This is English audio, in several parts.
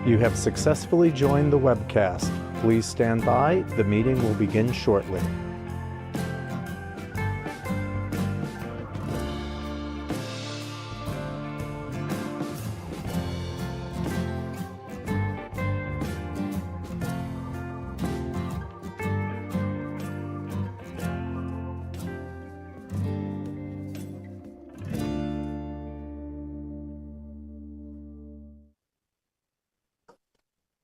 You have successfully joined the webcast. Please stand by. The meeting will begin shortly.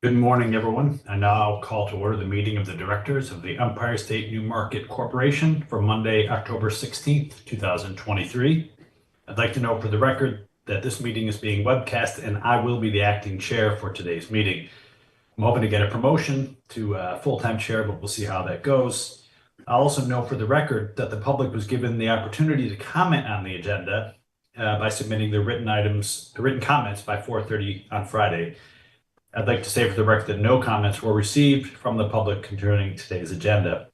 Good morning, everyone. I now call to order the meeting of the directors of the Empire State New Market Corporation for Monday, October 16th, 2023. I'd like to note for the record that this meeting is being webcast and I will be the acting chair for today's meeting. I'm hoping to get a promotion to full-time chair, but we'll see how that goes. I'll also note for the record that the public was given the opportunity to comment on the agenda by submitting the written comments by 4:30 on Friday. I'd like to say for the record that no comments were received from the public concerning today's agenda.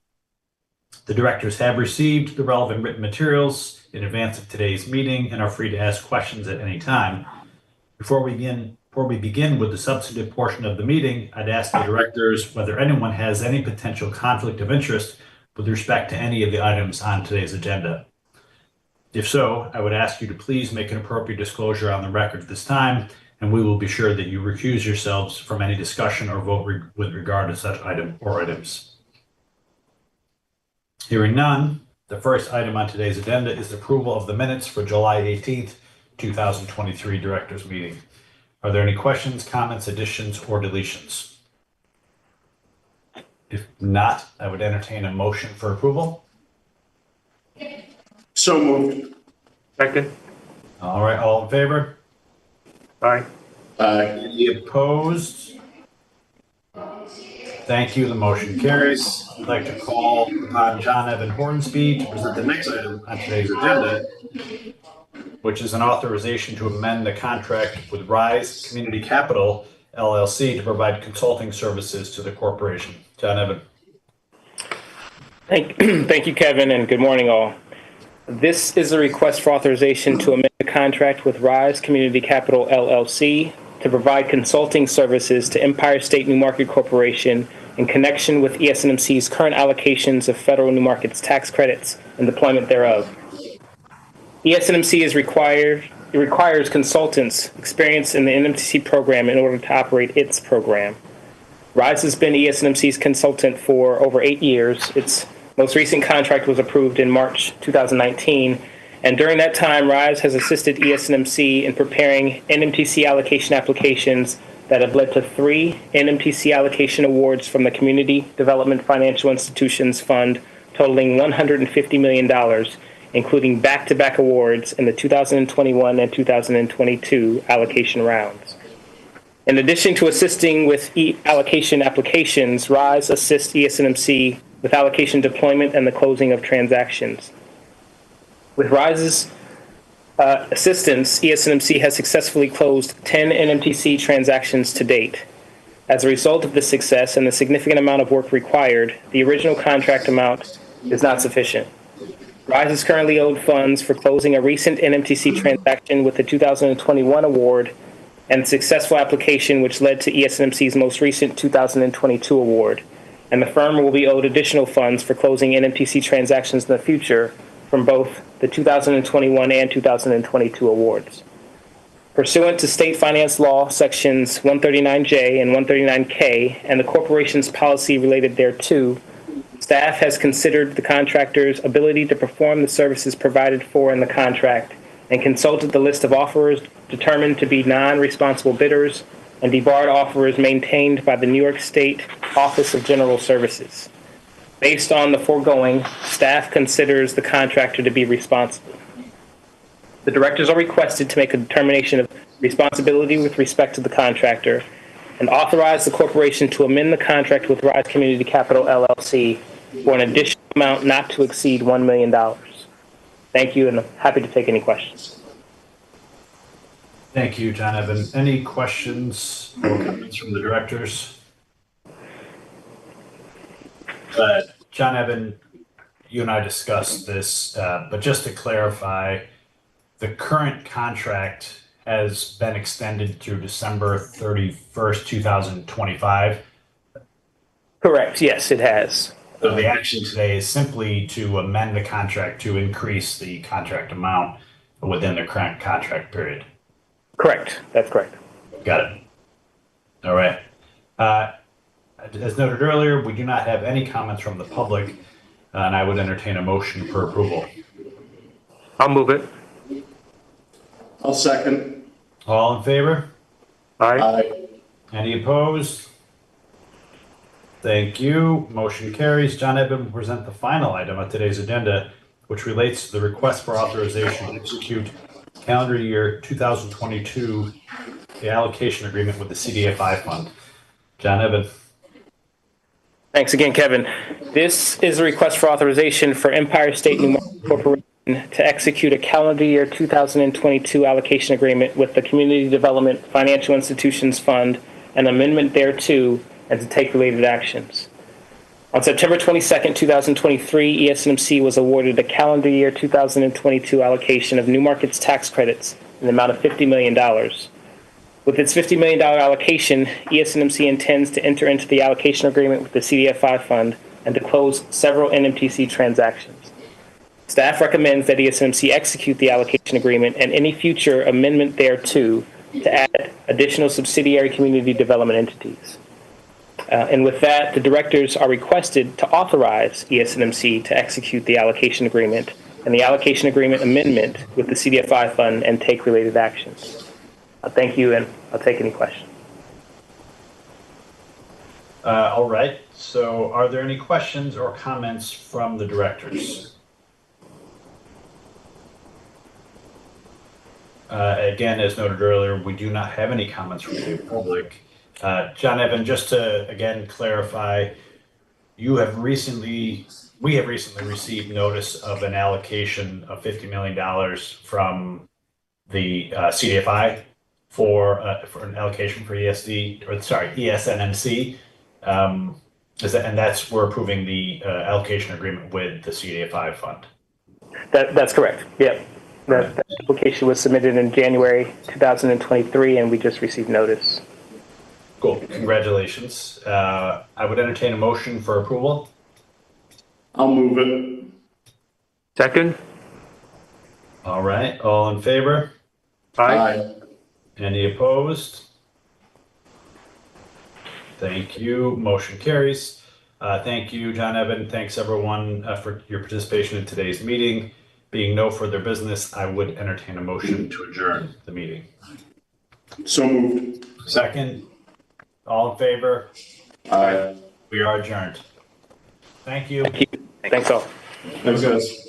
The directors have received the relevant written materials in advance of today's meeting and are free to ask questions at any time. Before we begin with the substantive portion of the meeting, I'd ask the directors whether anyone has any potential conflict of interest with respect to any of the items on today's agenda. If so, I would ask you to please make an appropriate disclosure on the record at this time, and we will be sure that you recuse yourselves from any discussion or vote with regard to such item or items. Hearing none, the first item on today's agenda is the approval of the minutes for July 18th, 2023 directors meeting. Are there any questions, comments, additions, or deletions? If not, I would entertain a motion for approval. So moved. Second. All right, all in favor? Aye. Any opposed? Thank you. The motion carries. I'd like to call upon John Evan Hornsby to present the next item on today's agenda, which is an authorization to amend the contract with Rise Community Capital LLC to provide consulting services to the corporation. John Evan. Thank you, Kevin, and good morning, all. This is a request for authorization to amend the contract with Rise Community Capital LLC to provide consulting services to Empire State New Market Corporation in connection with ESNMC's current allocations of federal New Markets tax credits and deployment thereof. ESNMC requires consultants experienced in the NMTC program in order to operate its program. Rise has been ESNMC's consultant for over 8 years. Its most recent contract was approved in March 2019, and during that time, Rise has assisted ESNMC in preparing NMTC allocation applications that have led to 3 NMTC allocation awards from the Community Development Financial Institutions Fund totaling $150 million, including back-to-back awards in the 2021 and 2022 allocation rounds. In addition to assisting with allocation applications, Rise assists ESNMC with allocation deployment and the closing of transactions. With Rise's assistance, ESNMC has successfully closed 10 NMTC transactions to date. As a result of this success and the significant amount of work required, the original contract amount is not sufficient. Rise is currently owed funds for closing a recent NMTC transaction with the 2021 award and successful application which led to ESNMC's most recent 2022 award, and the firm will be owed additional funds for closing NMTC transactions in the future from both the 2021 and 2022 awards. Pursuant to state finance law sections 139J and 139K and the corporation's policy related thereto, staff has considered the contractor's ability to perform the services provided for in the contract and consulted the list of offerers determined to be non-responsible bidders and debarred offerers maintained by the New York State Office of General Services. Based on the foregoing, staff considers the contractor to be responsible. The directors are requested to make a determination of responsibility with respect to the contractor and authorize the corporation to amend the contract with Rise Community Capital LLC for an additional amount not to exceed $1 million. Thank you, and I'm happy to take any questions. Thank you, John Evan. Any questions or comments from the directors? John Evan, you and I discussed this, but just to clarify, the current contract has been extended through December 31st, 2025. Correct. Yes, it has. So the action today is simply to amend the contract to increase the contract amount within the current contract period. Correct. That's correct. Got it. All right. As noted earlier, we do not have any comments from the public, and I would entertain a motion for approval. I'll move it. I'll second. All in favor? Aye. Aye. Any opposed? Thank you. Motion carries. John Edmund will present the final item on today's agenda, which relates to the request for authorization to execute calendar year 2022 the allocation agreement with the CDFI fund. John Edmund. Thanks again, Kevin. This is a request for authorization for Empire State New Market Corporation to execute a calendar year 2022 allocation agreement with the Community Development Financial Institutions Fund, an amendment thereto, and to take related actions. On September 22nd, 2023, ESNMC was awarded a calendar year 2022 allocation of New Markets tax credits in the amount of $50 million. With its $50 million allocation, ESNMC intends to enter into the allocation agreement with the CDFI fund and to close several NMTC transactions. Staff recommends that ESNMC execute the allocation agreement and any future amendment thereto to add additional subsidiary community development entities. And with that, the directors are requested to authorize ESNMC to execute the allocation agreement and the allocation agreement amendment with the CDFI fund and take related actions. Thank you, and I'll take any questions. All right. So are there any questions or comments from the directors? Again, as noted earlier, we do not have any comments from the public. John Evan, just to again clarify, we have recently received notice of an allocation of $50 million from the CDFI for an allocation for ESNMC. And we're approving the allocation agreement with the CDFI fund. That's correct. Yep. That application was submitted in January 2023, and we just received notice. Cool. Congratulations. I would entertain a motion for approval. I'll move it. Second. All right. All in favor? Aye. Any opposed? Thank you. Motion carries. Thank you, John Evan. Thanks, everyone, for your participation in today's meeting. Being no further business, I would entertain a motion to adjourn the meeting. So moved. Second. All in favor? Aye. We are adjourned. Thank you. Thanks all. Thanks, guys.